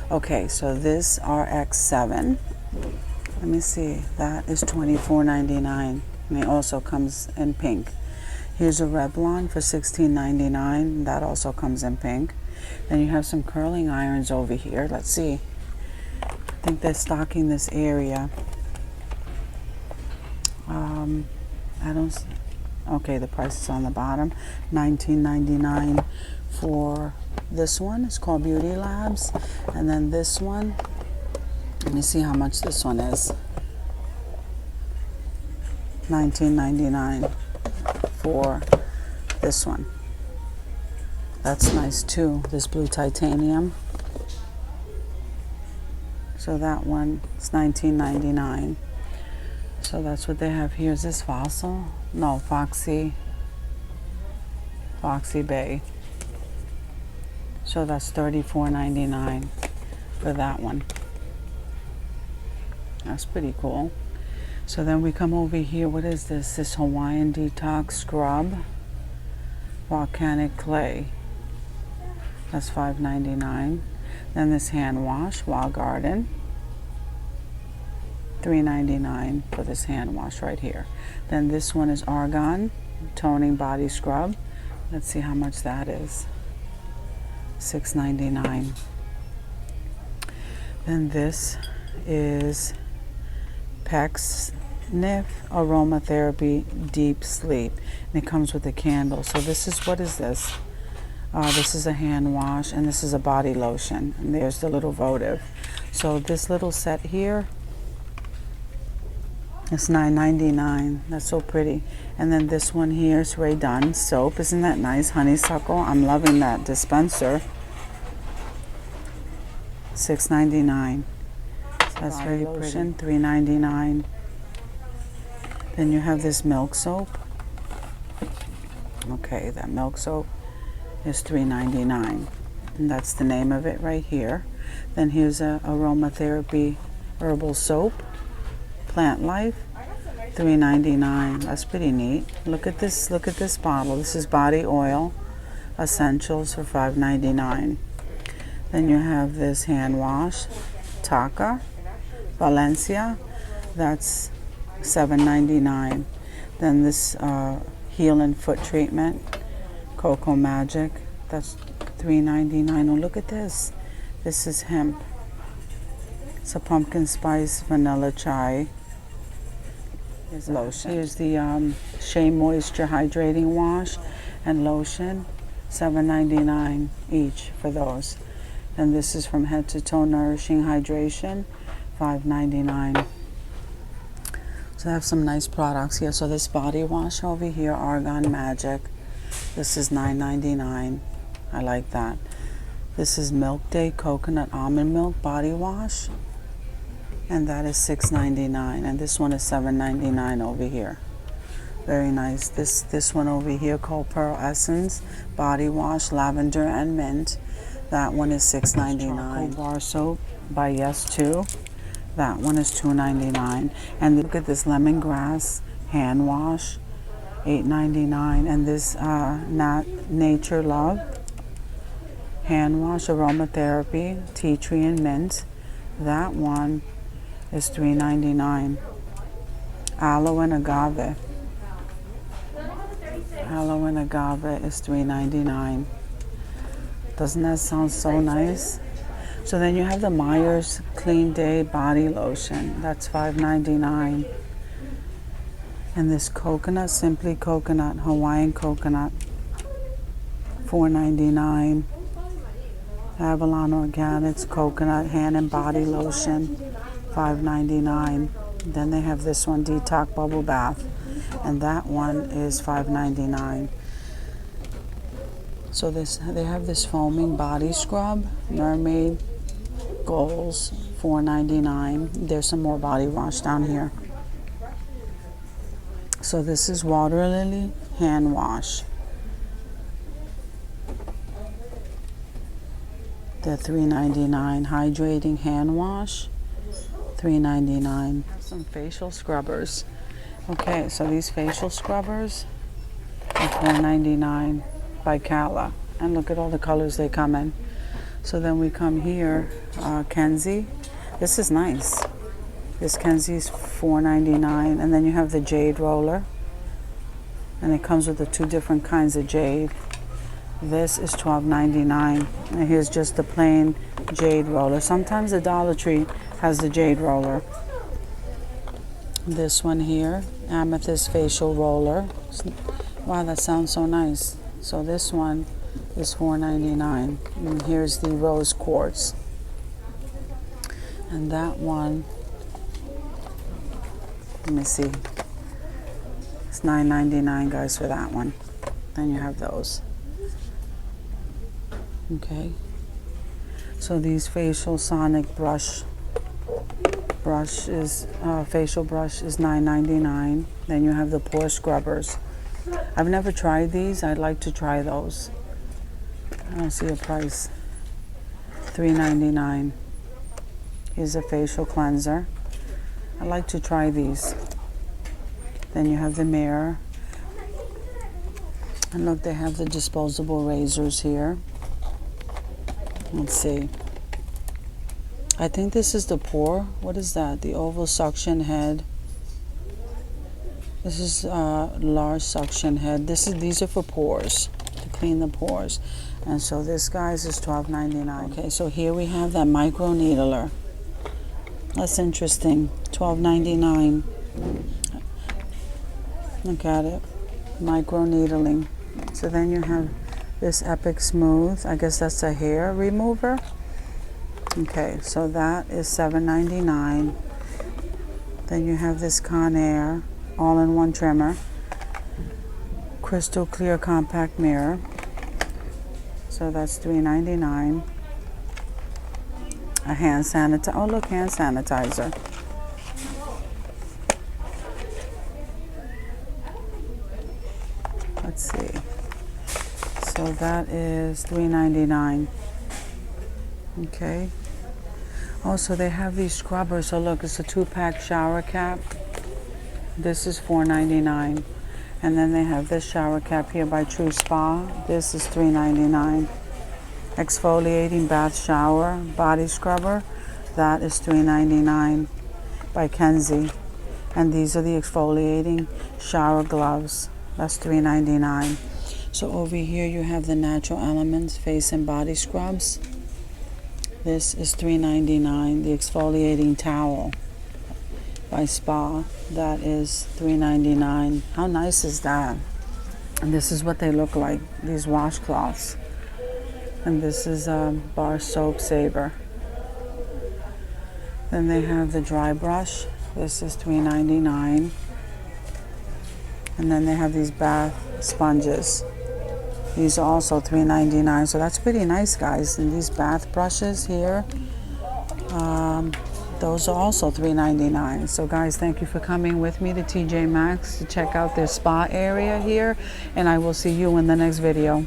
Okay, so this RX7, let me see, that is $24.99, and it also comes in pink. Here's a Revlon for $16.99, that also comes in pink. Then you have some curling irons over here. Let's see, I think they're stocking this area. I don't see. Okay, the price is on the bottom. $19.99 for this one. It's called Beauty Labs. And then this one, let me see how much this one is. $19.99 for this one. That's nice too, this blue titanium. So that one is $19.99. So that's what they have here. Is this Fossil? No, Foxy Bay. So that's $34.99 for that one. That's pretty cool. So then we come over here. What is this? This Hawaiian Detox Scrub Volcanic Clay. That's $5.99. Then this hand wash, Wild Garden. $3.99 for this hand wash right here. Then this one is Argan Toning Body Scrub. Let's see how much that is. $6.99. Then this is Pecksniff Aromatherapy Deep Sleep. And it comes with a candle. So this is, what is this? This is a hand wash, and this is a body lotion. And there's the little votive. So this little set here, it's $9.99. That's so pretty. And then this one here is Rae Dunn soap. Isn't that nice? Honeysuckle. I'm loving that dispenser. $6.99. That's very pretty. $3.99. Then you have this milk soap. Okay, that milk soap is $3.99. And that's the name of it right here. Then here's a aromatherapy herbal soap. Plant Life, $3.99. That's pretty neat. Look at this bottle. This is body oil essentials for $5.99. Then you have this hand wash, Taka Valencia. That's $7.99. Then this heel and foot treatment, Cocoa Magic. That's $3.99. Oh, look at this. This is hemp. It's a pumpkin spice vanilla chai. Here's lotion. Here's the Shea Moisture Hydrating Wash and Lotion. $7.99 each for those. And this is from Head to Toe Nourishing Hydration. $5.99. So I have some nice products here. So this body wash over here, Argan Magic. This is $9.99. I like that. This is Milk Day Coconut Almond Milk Body Wash. And that is $6.99, and this one is $7.99 over here. Very nice. This one over here called Pearl Essence Body Wash, Lavender and Mint. That one is $6.99. Bar Soap by Yes2. That one is $2.99. And look at this Lemongrass Hand Wash, $8.99. And this Nature Love Hand Wash Aromatherapy, Tea Tree and Mint. That one is $3.99. Aloe and Agave. Aloe and Agave is $3.99. Doesn't that sound so nice? So then you have the Myers Clean Day Body Lotion. That's $5.99. And this coconut, Simply Coconut, Hawaiian Coconut, $4.99. Avalon Organics Coconut Hand and Body Lotion, $5.99. Then they have this one, Detox Bubble Bath, and that one is $5.99. So they have this foaming body scrub, Mermaid Goals, $4.99. There's some more body wash down here. So this is Water Lily Hand Wash. The $3.99 hydrating hand wash, $3.99. Some facial scrubbers. Okay, so these facial scrubbers are $4.99 by Cala. And look at all the colors they come in. So then we come here, Kenzie. This is nice. This Kenzie's $4.99, and then you have the jade roller, and it comes with the two different kinds of jade. This is $12.99, and here's just the plain jade roller. Sometimes the Dollar Tree has the jade roller. This one here, amethyst facial roller. Wow, that sounds so nice. So this one is $4.99, and here's the rose quartz. And that one, let me see, it's $9.99, guys, for that one. Then you have those. Okay, so these facial sonic facial brush is $9.99. Then you have the pore scrubbers. I've never tried these. I'd like to try those. I don't see a price. $3.99. Here's a facial cleanser. I'd like to try these. Then you have the mirror. And look, they have the disposable razors here. Let's see. I think this is the pore. What is that? The oval suction head. This is large suction head. These are for pores, to clean the pores. And so this, guys, is $12.99. Okay, so here we have that micro needler. That's interesting. $12.99. Look at it. Micro needling. So then you have this Epic Smooth. I guess that's a hair remover. Okay, so that is $7.99. Then you have this Conair all-in-one trimmer. Crystal clear compact mirror. So that's $3.99. A hand sanitizer. Oh, look, hand sanitizer. Let's see. So that is $3.99. Okay. Also, they have these scrubbers. So look, it's a 2-pack shower cap. This is $4.99. And then they have this shower cap here by True Spa. This is $3.99. Exfoliating bath shower body scrubber. That is $3.99 by Kenzie. And these are the exfoliating shower gloves. That's $3.99. So over here you have the Natural Elements face and body scrubs. This is $3.99. The exfoliating towel by Spa. That is $3.99. How nice is that? And this is what they look like, these washcloths. And this is a bar soap saver. Then they have the dry brush. This is $3.99. And then they have these bath sponges. These are also $3.99. So that's pretty nice, guys. And these bath brushes here, those are also $3.99. So guys, thank you for coming with me to TJ Maxx to check out their spa area here. And I will see you in the next video.